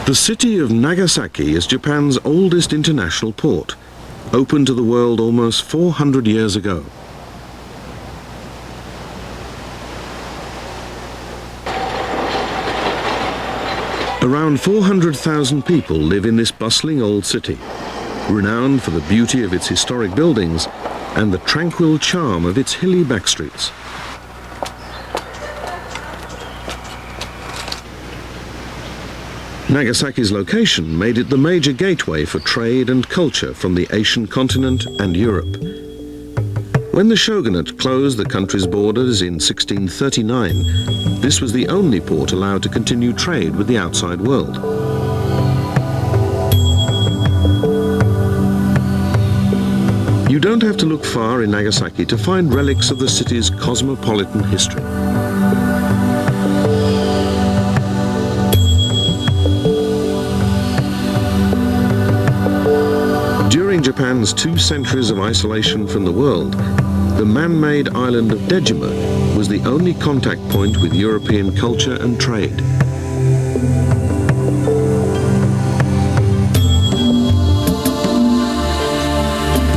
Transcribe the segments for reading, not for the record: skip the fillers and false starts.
The city of Nagasaki is Japan's oldest international port, opened to the world almost 400 years ago. Around 400,000 people live in this bustling old city, renowned for the beauty of its historic buildings and the tranquil charm of its hilly backstreets. Nagasaki's location made it the major gateway for trade and culture from the Asian continent and Europe. When the shogunate closed the country's borders in 1639, this was the only port allowed to continue trade with the outside world. You don't have to look far in Nagasaki to find relics of the city's cosmopolitan history. During Japan's 2 centuries of isolation from the world, the man-made island of Dejima was the only contact point with European culture and trade.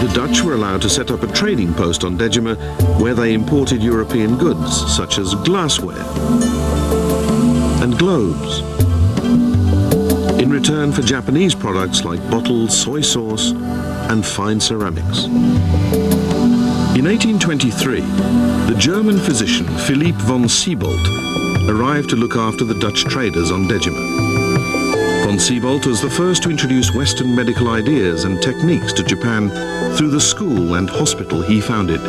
The Dutch were allowed to set up a trading post on Dejima where they imported European goods such as glassware and globes, in return for Japanese products like bottled soy sauce and fine ceramics. In 1823, the German physician Philipp von Siebold arrived to look after the Dutch traders on Dejima. Von Siebold was the first to introduce Western medical ideas and techniques to Japan through the school and hospital he founded.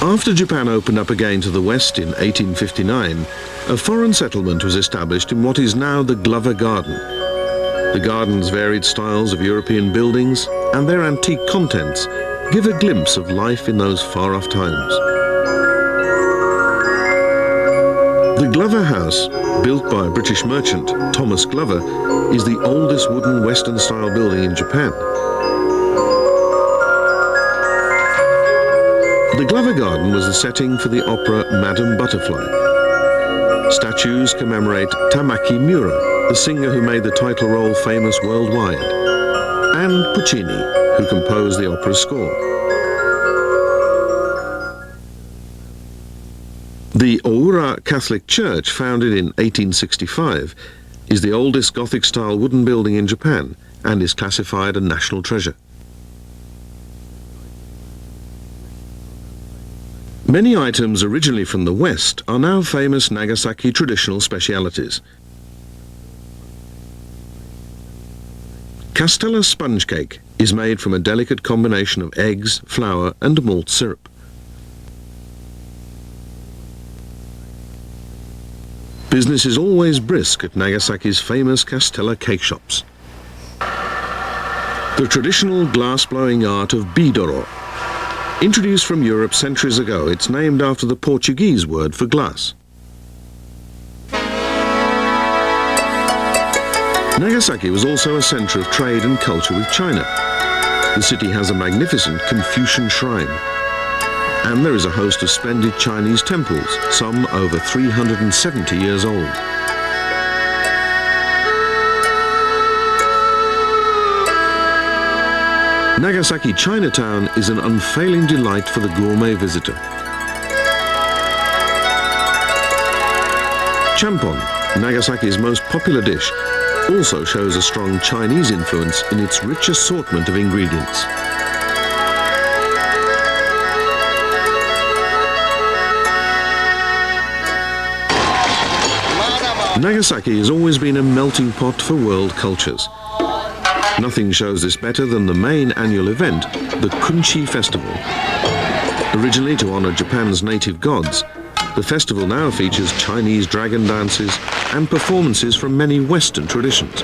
After Japan opened up again to the West in 1859, a foreign settlement was established in what is now the Glover Garden. The garden's varied styles of European buildings and their antique contents give a glimpse of life in those far-off times. The Glover House, built by a British merchant, Thomas Glover, is the oldest wooden Western-style building in Japan. The Glover Garden was the setting for the opera Madame Butterfly. Statues commemorate Tamaki Miura, the singer who made the title role famous worldwide, and Puccini, who composed the opera's score. The Oura Catholic Church, founded in 1865, is the oldest Gothic-style wooden building in Japan and is classified a national treasure. Many items originally from the West are now famous Nagasaki traditional specialities. Castella sponge cake is made from a delicate combination of eggs, flour and malt syrup. Business is always brisk at Nagasaki's famous Castella cake shops. The traditional glass-blowing art of bidoro. Introduced from Europe centuries ago, it's named after the Portuguese word for glass. Nagasaki was also a center of trade and culture with China. The city has a magnificent Confucian shrine. And there is a host of splendid Chinese temples, some over 370 years old. Nagasaki Chinatown is an unfailing delight for the gourmet visitor. Champon, Nagasaki's most popular dish, also shows a strong Chinese influence in its rich assortment of ingredients. Nagasaki has always been a melting pot for world cultures. Nothing shows this better than the main annual event, the Kunchi Festival. Originally to honor Japan's native gods, the festival now features Chinese dragon dances and performances from many Western traditions.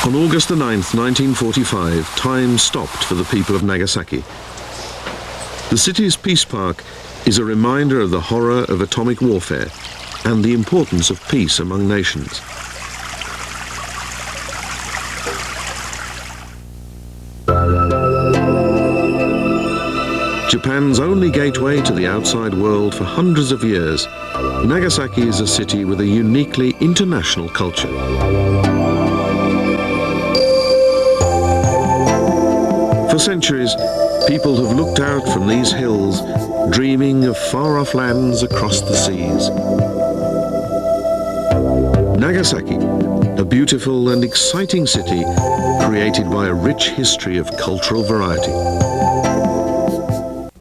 On August the 9th, 1945, time stopped for the people of Nagasaki. The city's Peace Park is a reminder of the horror of atomic warfare and the importance of peace among nations. Japan's only gateway to the outside world for hundreds of years, Nagasaki is a city with a uniquely international culture. For centuries, people have looked out from these hills, dreaming of far-off lands across the seas. Nagasaki, a beautiful and exciting city created by a rich history of cultural variety.